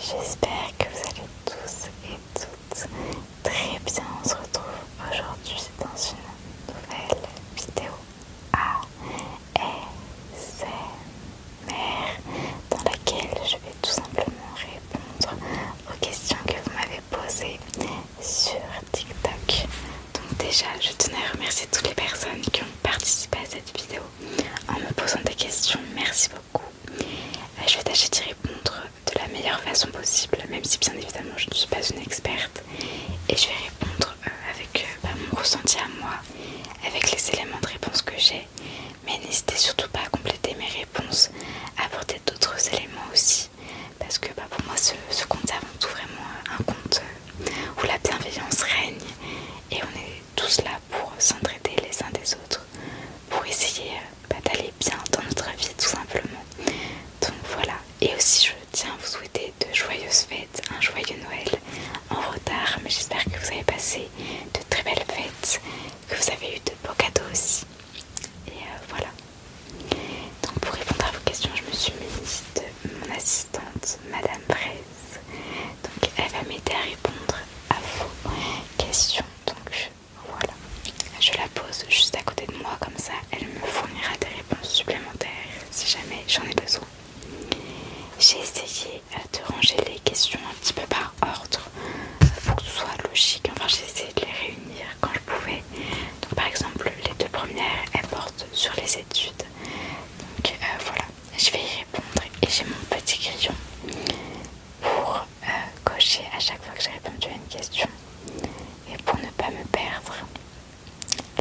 J'espère que vous allez tous et toutes très bien. On se retrouve aujourd'hui dans une nouvelle vidéo ASMR dans laquelle je vais tout simplement répondre aux questions que vous m'avez posées sur TikTok. Donc déjà, je tenais à remercier toutes les personnes qui ont participé à cette vidéo en me posant des questions. Merci beaucoup. Je vais tâcher d'y répondre de la meilleure façon possible, même si bien évidemment je ne suis pas une experte. Et je vais répondre avec mon ressenti à moi, avec les éléments de réponse que j'ai. Mais n'hésitez surtout pas à compléter mes réponses, à apporter d'autres éléments aussi. Parce que pour moi ce compte c'est avant tout vraiment un compte où la bienveillance règne. Et on est tous là pour s'entraider les uns des autres, pour essayer d'aller bien dans notre vie tout simplement. Donc voilà, et aussi je tiens à vous souhaiter de joyeuses fêtes, un joyeux Noël en retard, mais j'espère que vous avez passé de très belles fêtes, que vous avez eu de beaux cadeaux aussi. Et voilà. Donc pour répondre à vos questions, je me suis munie de mon assistante, Madame Fraise. Donc elle va m'aider à répondre à vos questions. Donc voilà, je la pose juste à côté de moi, comme ça elle me fournira des réponses supplémentaires si jamais j'en ai besoin. J'ai essayé de ranger les questions un petit peu par ordre pour que ce soit logique. Enfin, j'ai essayé de les réunir quand je pouvais. Donc, par exemple, les deux premières, elles portent sur les études. Donc, voilà, je vais y répondre. Et j'ai mon petit crayon pour cocher à chaque fois que j'ai répondu à une question et pour ne pas me perdre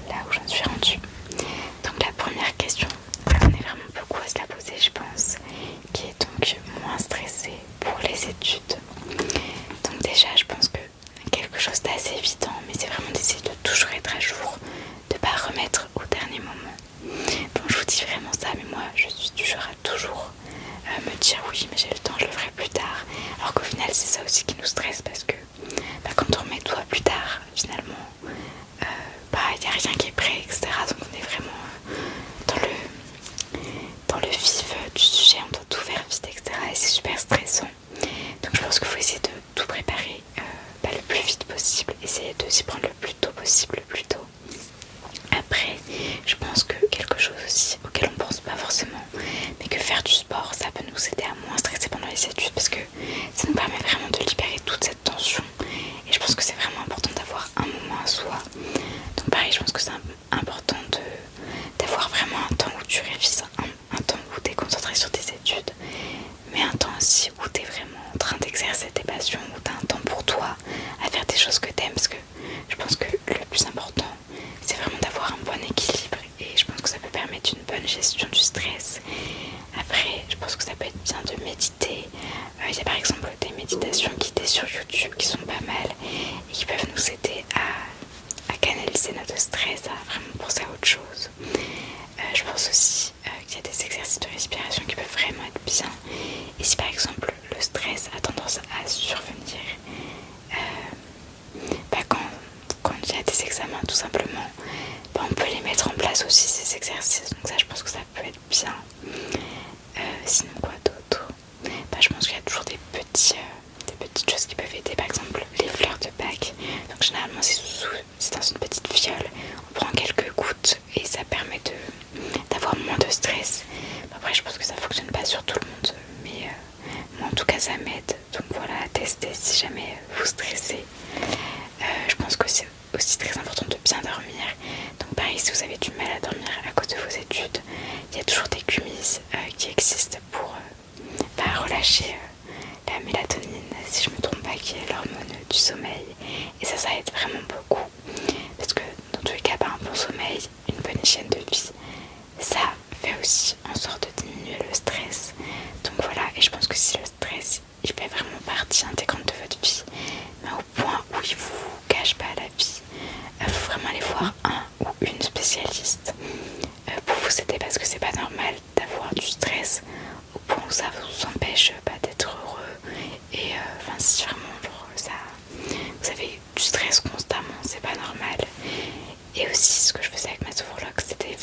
là où j'en suis rendue. Donc, la première question, on est vraiment beaucoup à se la poser, je pense, qui est donc moins stressée pour les études. Donc déjà je pense que quelque chose d'assez évident, mais c'est vraiment d'essayer de toujours être à jour, de ne pas remettre au dernier moment. Bon, je vous dis vraiment ça, mais moi je suis du genre à toujours me dire oui mais j'ai le temps, je le ferai plus tard, alors qu'au final c'est ça aussi qui nous stresse, parce que quand on remet tout à plus tard, finalement il n'y a rien qui est prêt, etc. Donc on est vraiment dans le vif du sujet, on doit tout faire vite, etc. Et c'est super stressant. Donc je pense qu'il faut essayer de tout préparer le plus vite possible, essayer de s'y prendre le plus tôt possible, le plus tôt. Après, je pense que quelque chose aussi auquel on pense pas forcément, mais que faire du sport, ça peut nous aider à moins stresser pendant les études, parce que ça nous permet vraiment de libérer toute cette tension. Et je pense que c'est vraiment important d'avoir un moment à soi. Donc pareil, je pense que c'est important d'avoir vraiment un temps où tu révises, un temps où tu es concentré sur tes études, mais un temps aussi où tu es vraiment en train d'exercer tes passions, où tu as un temps pour toi, à faire des choses que tu aimes, parce que je pense que le plus important, c'est vraiment d'avoir un bon équilibre, et je pense que ça peut permettre une bonne gestion du stress. Après, je pense que ça peut être bien de méditer. Il y a par exemple des méditations guidées sur YouTube qui sont pas mal et qui peuvent nous aider à canaliser notre stress, à vraiment penser à autre chose. Je pense aussi qu'il y a des exercices de respiration qui peuvent vraiment être bien. Et si par exemple le stress a tendance à survenir quand il y a des examens tout simplement, on peut les mettre en place aussi, ces exercices. Donc ça, je pense que ça peut être bien. Sinon quoi d'autre, je pense qu'il y a toujours des petites choses qui peuvent aider. Par exemple les fleurs de bac. Donc généralement c'est dans une petite fiole. On prend quelques gouttes et ça permet d'avoir moins de stress. Après je pense que ça fonctionne pas sur tout le monde, mais moi en tout cas ça m'aide. Donc voilà, à tester si jamais vous stressez. Je pense que c'est aussi très important de bien dormir. Donc pareil, si vous avez du mal à dormir à cause de vos études, il y a toujours des gummies qui existent pour relâcher la mélatonine, si je me trompe pas, qui est l'hormone du sommeil. Et ça aide vraiment beaucoup, parce que dans tous les cas, un bon sommeil, une bonne hygiène de vie, ça fait aussi en sorte de diminuer le stress. Donc voilà, et je pense que si le stress il fait vraiment partie intégrante de votre vie, mais au point où il vous gâche pas la vie, il faut vraiment aller voir un ou une spécialiste pour vous aider, parce que c'est pas normal d'avoir du stress au point où ça vous empêche d'être heureux. Et si vraiment vous avez du stress constamment, c'est pas normal. Et aussi ce que je faisais avec ma sophrologue, c'était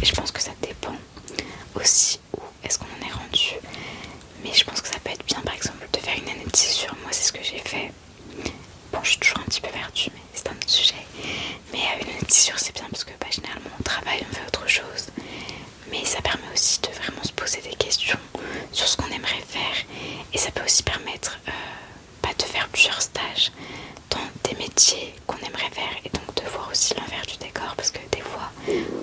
je pense que ça dépend aussi où est-ce qu'on en est rendu. Mais je pense que ça peut être bien par exemple de faire une année de césure. Moi c'est ce que j'ai fait. Bon, je suis toujours un petit peu perdue, mais c'est un autre sujet. Mais une année de césure c'est bien parce que généralement on travaille, on fait autre chose. Mais ça permet aussi de vraiment se poser des questions sur ce qu'on aimerait faire. Et ça peut aussi permettre de faire plusieurs stages dans des métiers qu'on aimerait faire. Et donc de voir aussi l'envers du décor. Parce que des fois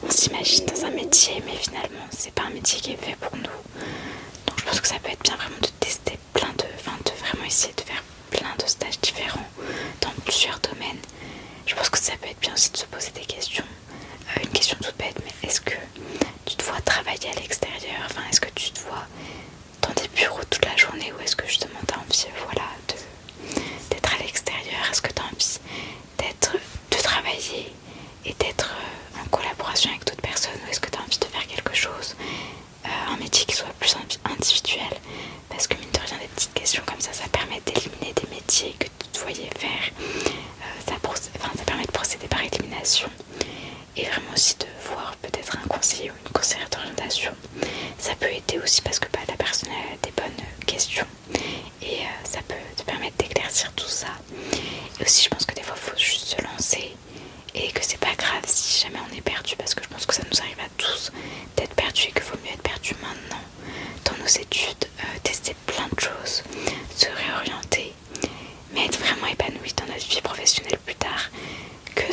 on s'imagine dans un métier, mais finalement c'est pas un métier qui est fait pour nous. Donc je pense que ça peut être bien vraiment de tester de vraiment essayer de faire plein de stages différents dans plusieurs domaines. Je pense que ça peut être bien aussi de se poser des questions. Une question toute bête, mais est-ce que tu te vois travailler à l'extérieur? Enfin, est-ce que tu te vois dans des bureaux toute la journée, ou est-ce que justement tu as envie d'être à l'extérieur? Est-ce que tu as envie de travailler et d'être en collaboration avec d'autres personnes, ou est-ce que tu as envie de faire quelque chose, un métier qui soit plus individuel? Parce que mine de rien, des petites questions comme ça permet d'éliminer des métiers que tu te voyais faire. Ça permet de procéder par élimination. Et vraiment aussi de voir peut-être un conseiller ou une conseillère d'orientation. Ça peut aider aussi parce que la personne a des bonnes questions. Et ça peut te permettre d'éclaircir tout ça. Et aussi je pense que des fois il faut juste se lancer. Et que c'est pas grave si jamais on est perdu. Parce que je pense que ça nous arrive à tous d'être perdu. Et qu'il vaut mieux être perdu maintenant dans nos études. Tester plein de choses. Se réorienter. Mais être vraiment épanoui dans notre vie professionnelle plus tard. Que de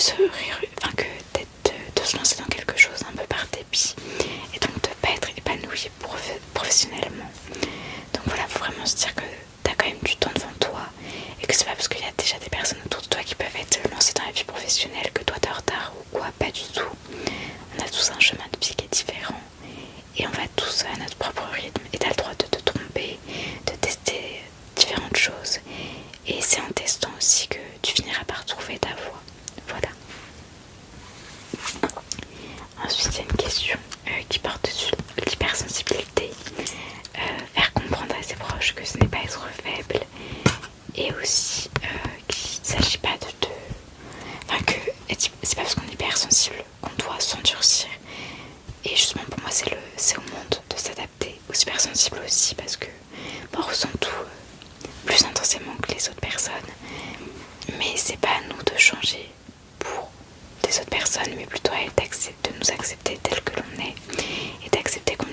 se lancer dans quelque chose un peu par dépit et donc de pas être épanoui professionnellement. Donc voilà, faut vraiment se dire que t'as quand même du temps devant toi et que c'est pas parce qu'il y a déjà des personnes autour de toi qui peuvent être lancées dans la vie professionnelle que toi t'es en retard ou quoi, pas du tout. On a tous un chemin de vie qui est différent et on va tous à notre propre rythme, et t'as le droit de te tromper, de tester différentes choses, et c'est en testant aussi que tu finiras par trouver ta voie. Voilà. Ensuite, il y a une question qui porte sur l'hypersensibilité. Faire comprendre à ses proches que ce n'est pas être faible. Et aussi qu'il ne s'agit pas que c'est pas parce qu'on est hypersensible qu'on doit s'endurcir. Et justement, pour moi, c'est au monde de s'adapter aux hypersensibles aussi, parce que on ressent tout plus intensément que les autres personnes. Mais c'est pas à nous de changer pour des autres personnes, mais plutôt à elle de nous accepter tel que l'on est, et d'accepter qu'on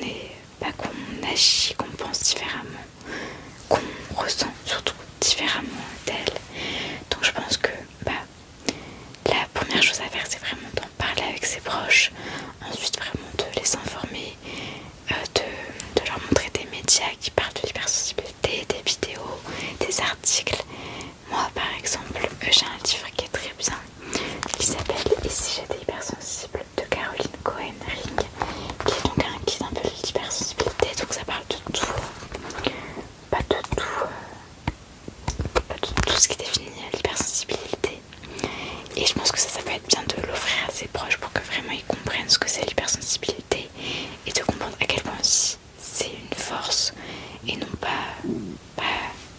agit, qu'on pense différemment, qu'on ressent surtout différemment d'elle. Donc je pense que la première chose à faire, c'est vraiment d'en parler avec ses proches. Ensuite vraiment de les informer, de leur montrer des médias qui parlent de l'hypersensibilité, des vidéos, des articles. Moi par exemple, j'ai un livre qui est très bien, qui s'appelle « Et si j'étais hypersensible » de Caroline Cohen-Ring, qui est donc un guide un peu de l'hypersensibilité. Donc ça parle de tout, tout ce qui définit l'hypersensibilité. Et je pense que ça peut être bien de l'offrir à ses proches pour que vraiment ils comprennent ce que c'est l'hypersensibilité, et de comprendre à quel point aussi c'est une force et non pas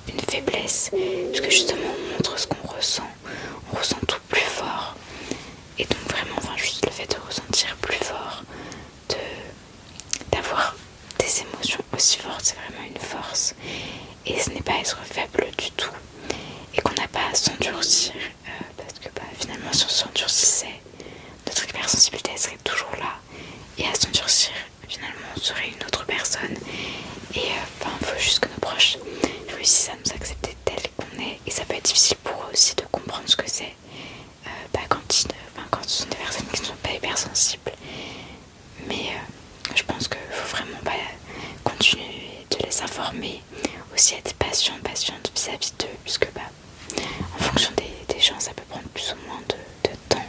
une faiblesse, parce que justement on montre ce qu'on ressent, on ressent tout plus fort. Et donc vraiment, juste le fait de ressentir plus fort, d'avoir des émotions aussi fortes, c'est vraiment une force. Et ce n'est pas être faible du tout, et qu'on n'a pas à s'endurcir, parce que finalement si on s'endurcissait, notre hypersensibilité serait toujours là, et à s'endurcir finalement on serait une autre personne. Et il faut juste que nos proches réussissent à nous accepter tel qu'on est, et ça peut être difficile pour eux aussi de comprendre ce que c'est quand ce sont des personnes qui ne sont pas hypersensibles. Mais je pense qu'il faut vraiment continuer de les informer, aussi être patiente vis-à-vis d'eux, puisque en fonction des gens ça peut prendre plus ou moins de temps,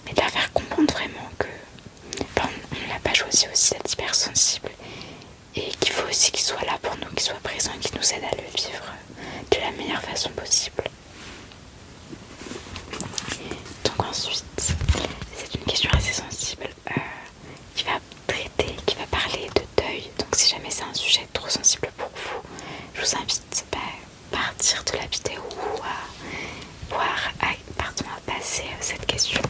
mais de leur faire comprendre vraiment que on ne l'a pas choisi aussi d'être hypersensible, et qu'il faut aussi qu'ils soient là pour nous, qu'ils soient présents et qu'ils nous aident à le vivre de la meilleure façon possible. Donc ensuite, c'est une question assez sensible qui va parler de deuil. Donc si jamais c'est un sujet trop sensible pour vous, je vous invite à partir de la vidéo ou à passer cette question.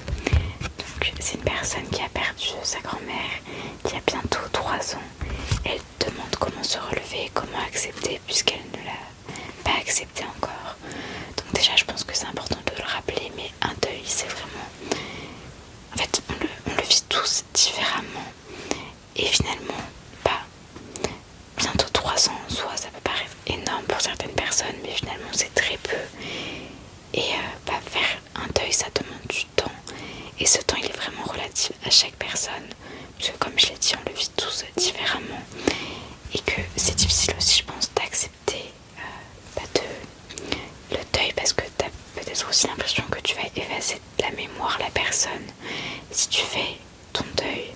Donc c'est une personne qui a perdu sa grand-mère parce que comme je l'ai dit, on le vit tous différemment et que c'est difficile aussi, je pense, d'accepter le deuil parce que tu as peut-être aussi l'impression que tu vas effacer de la mémoire la personne si tu fais ton deuil.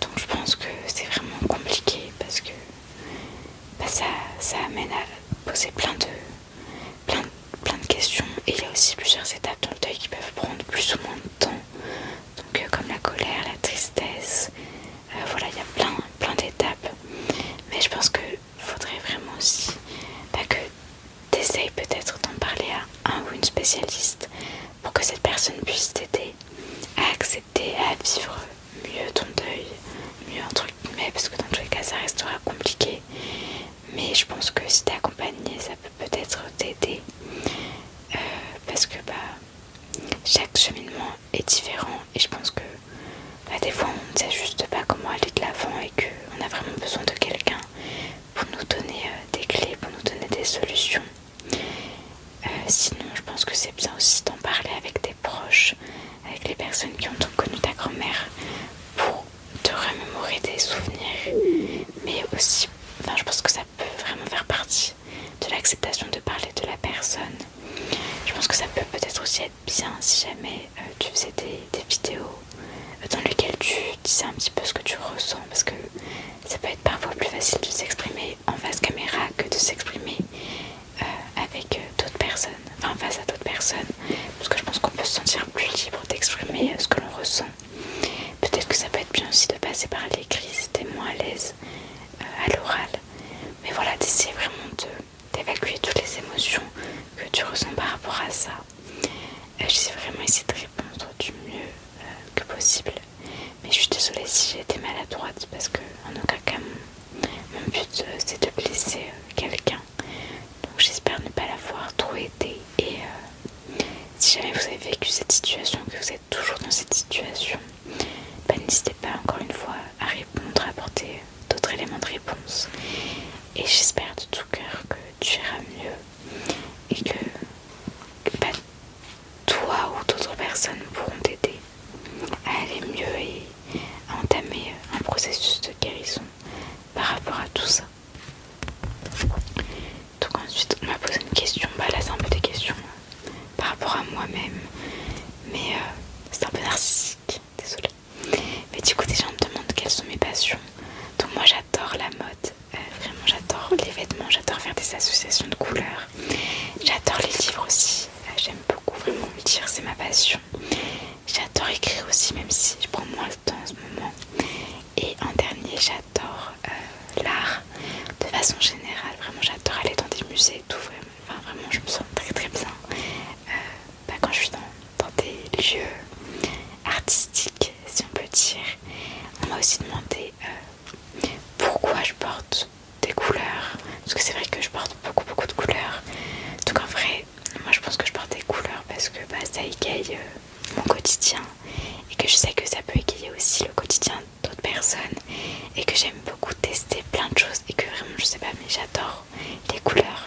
Donc je pense que c'est vraiment compliqué parce que ça amène à poser plein de questions et il y a aussi plusieurs étapes dans le deuil qui peuvent prendre plus ou moins de temps. Donc comme la colère, la tristesse, voilà, il y a plein d'étapes. Mais je pense qu'il faudrait vraiment aussi que tu essayes peut-être d'en parler à un ou une spécialiste pour que cette personne puisse t'aider à accepter, à vivre mieux ton deuil, mieux entre guillemets, parce que dans tous les cas ça restera compliqué. Mais je pense que si t'es accompagné, ça peut peut-être t'aider parce que chaque cheminement est différent et je pense que des fois on ne sait juste pas comment aller de l'avant et qu'on a vraiment besoin de quelqu'un pour nous donner des clés, pour nous donner des solutions. Sinon je pense que c'est bien aussi d'en parler avec tes proches, avec les personnes qui ont donc connu ta grand-mère pour te remémorer des souvenirs, mais aussi, je pense que ça peut vraiment faire partie de l'acceptation de parler de la personne. Je pense que ça peut peut-être aussi être bien si jamais tu faisais des vidéos dans lesquelles tu disais un petit peu ce que tu ressens, parce que ça peut être parfois plus facile de s'exprimer en face caméra que de s'exprimer avec d'autres personnes, face à d'autres personnes, parce que je pense qu'on peut se sentir plus libre d'exprimer ce que l'on ressent. Peut-être que ça peut être bien aussi de passer par l'écrit si t'es moins à l'aise à l'oral, mais voilà, d'essayer vraiment d'évacuer toutes les émotions que tu ressens par rapport à ça. J'essaie vraiment essayer de répondre du mieux que possible, mais je suis désolée si j'ai été maladroite parce que en aucun cas mon but c'est de blesser quelqu'un, donc j'espère ne pas l'avoir trop aidé. Et si jamais vous avez vécu cette situation, que vous êtes toujours dans cette situation, n'hésitez pas encore une fois à répondre, à apporter d'autres éléments de réponse. Et j'espère de tout cœur que tu iras mieux et que toi ou d'autres personnes pourront t'aider à aller mieux et à entamer un processus de guérison par rapport à tout ça. Donc ensuite on m'a posé une question, là c'est un peu des questions par rapport à moi-même, mais c'est un peu narcissique, désolée. Mais du coup déjà on me demande quelles sont mes passions. Donc moi j'adore la mode, vraiment j'adore les vêtements, j'adore faire des associations de couleurs. J'adore les livres aussi, j'aime beaucoup vraiment lire, c'est ma passion. J'adore écrire aussi, même si je prends moins le temps en ce moment. Et en dernier j'adore l'art de façon générale, vraiment j'adore aller dans des musées et tout, vraiment je me sens très très bien quand je suis dans des lieux artistiques, si on peut dire. On m'a aussi demandé pourquoi je porte des couleurs, parce que c'est vrai que je porte beaucoup de couleurs. Donc en vrai, moi je pense que je porte des couleurs parce que ça égaye mon quotidien et que je sais que ça peut égayer aussi le quotidien d'autres personnes et que j'aime beaucoup tester plein de choses et que vraiment je sais pas, mais j'adore les couleurs,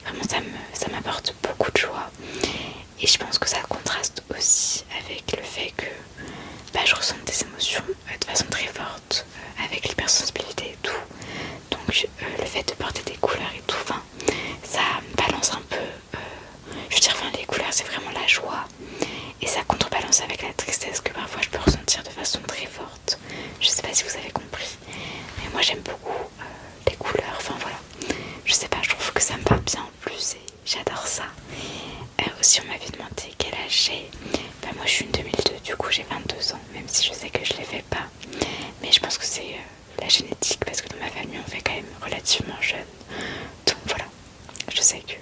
vraiment ça m'apporte beaucoup de joie. Et je pense que ça contraste aussi avec le fait que je ressens des émotions de façon très forte avec l'hypersensibilité et tout. Donc le fait de porter des couleurs et tout, ça me balance un peu. Je veux dire, les couleurs c'est vraiment la joie. Et ça contrebalance avec la tristesse que parfois je peux ressentir de façon très forte. Je sais pas si vous avez compris. Mais moi j'aime beaucoup les couleurs, voilà. Je sais pas, je trouve que ça me va bien en plus et j'adore ça. Aussi on m'avait demandé quel âge j'ai. Moi je suis une 2002, du coup j'ai 22 ans, même si je sais que je les fais pas. Mais je pense que c'est la génétique, parce que dans ma famille on fait quand même relativement jeune. Donc voilà, je sais que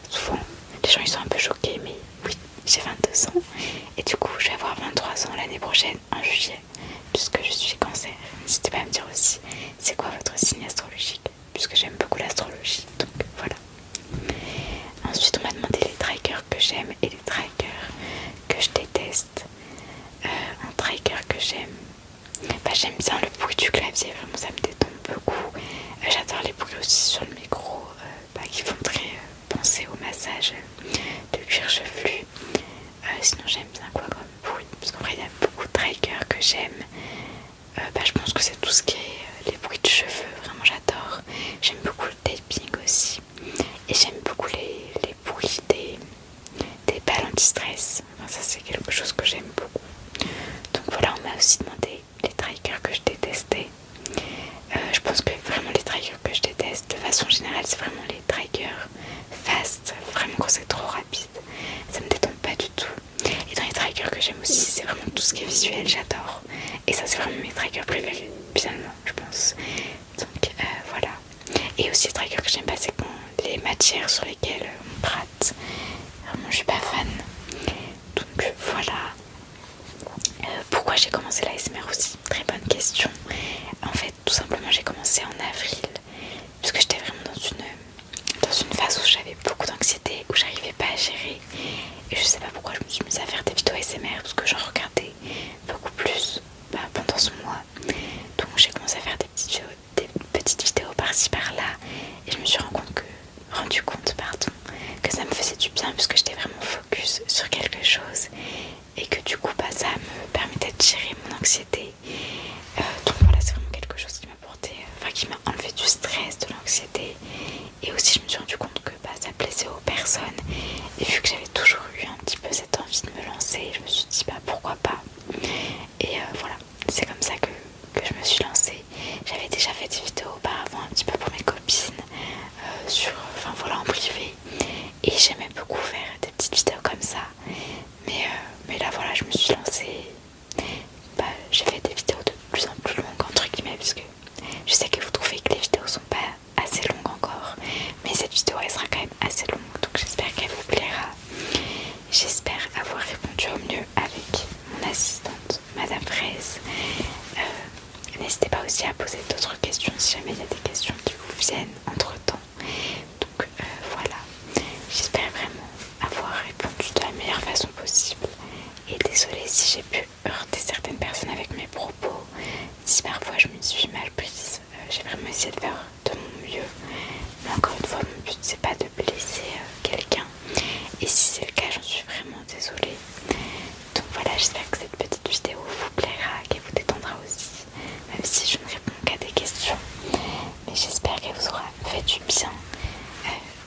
souvent les gens ils sont un peu choqués, mais oui, j'ai 22 ans. Et du coup je vais avoir 23 ans l'année prochaine, en juillet, puisque je suis cancer. N'hésitez pas à me dire aussi c'est quoi votre signe astrologique, puisque j'aime beaucoup l'astrologie, donc voilà. Ensuite on m'a demandé les triggers que j'aime et les triggers que je déteste. Un trigger que j'aime, j'aime bien le bruit du clavier, vraiment ça me détend beaucoup. J'adore les bruits aussi sur le micro qui font très penser au massage de cuir chevelu. Sinon j'aime bien quoi comme bruit, parce qu'en vrai il y a beaucoup de triggers que j'aime. je pense que c'est tout ce qui est les bruits de cheveux, vraiment j'adore. J'aime beaucoup le taping aussi. Et j'aime beaucoup les bruits des balles anti-stress. Enfin, ça c'est quelque chose que j'aime beaucoup. Donc voilà, on m'a aussi demandé les triggers que je détestais. Je pense que vraiment les triggers que je déteste de façon générale, c'est vraiment les triggers fast, vraiment quand c'est trop rapide. Ça me détend pas du tout. Et dans les triggers que j'aime aussi, c'est vraiment tout ce qui est visuel, j'adore. Et ça c'est vraiment mes triggers préférés, finalement, je pense. Donc voilà. Et aussi les triggers que j'aime pas, c'est quand les matières sur lesquelles on gratte. Vraiment je suis pas fan. Donc voilà. Pourquoi j'ai commencé l'ASMR aussi? Très bonne question. En fait, tout simplement, j'ai commencé en avril. Parce que j'étais vraiment dans une phase où j'avais beaucoup d'anxiété, où j'arrivais pas à gérer. Et je sais pas pourquoi je me suis mise à faire des vidéos ASMR, parce que j'en regardais beaucoup plus pendant ce mois. Donc j'ai commencé à faire des petites vidéos par-ci par-là. Et je me suis rendu compte que ça me faisait du bien, parce que j'étais vraiment focus sur quelque chose. Et que du coup ça me permettait de gérer mon anxiété. Donc voilà, c'est vraiment quelque chose qui qui m'a enlevé du stress, de l'anxiété. Et aussi je me suis rendu compte que ça plaisait aux personnes. Et vu que j'avais toujours eu un petit peu cette envie de me lancer, je me suis dit pourquoi pas. Et voilà, c'est comme ça que je me suis lancée. J'avais déjà fait des vidéos auparavant un petit peu pour mes copines, en privé. Et j'aimais beaucoup faire des petites vidéos comme ça. Mais là voilà, je me suis lancée. J'ai fait des vidéos de plus en plus longues entre guillemets, parce que je sais que vous trouvez que les vidéos sont pas assez longues encore, mais cette vidéo elle sera quand même assez longue, donc j'espère qu'elle vous plaira. J'espère avoir répondu au mieux avec mon assistante Madame Fraise. N'hésitez pas aussi à poser d'autres questions si jamais il y a des questions qui vous viennent entre temps. Donc voilà, j'espère vraiment avoir répondu de la meilleure façon possible. Et désolée si j'ai pu heurter certaines personnes avec mes propos, si parfois je me suis mal prise, j'ai vraiment essayé de faire de mon mieux. Mais encore une fois, mon but c'est pas de blesser quelqu'un. Et si c'est le cas, j'en suis vraiment désolée. Donc voilà, j'espère que cette petite vidéo vous plaira, qu'elle vous détendra aussi, même si je ne réponds qu'à des questions. Mais j'espère qu'elle vous aura fait du bien.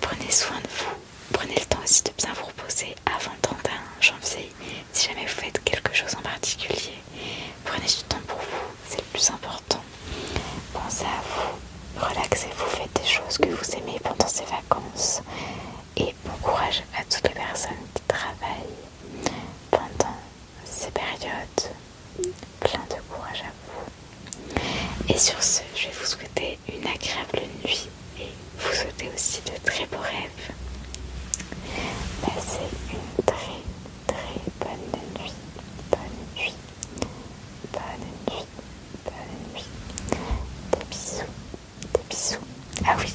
Prenez soin de vous. Prenez le temps aussi de bien vous reposer avant le 31 janvier. Si jamais vous faites quelque chose en particulier, prenez du temps pour vous, c'est le plus important. Pensez à vous, relaxez-vous, faites des choses que vous aimez pendant ces vacances. Et bon courage à toutes les personnes qui travaillent pendant ces périodes. Plein de courage à vous. Et sur ce, je vais vous souhaiter une agréable nuit et vous souhaiter aussi de très beaux rêves. Passez une très très bonne nuit. Bonne nuit. Bonne nuit. Bonne nuit. Des bisous. Des bisous. Ah oui.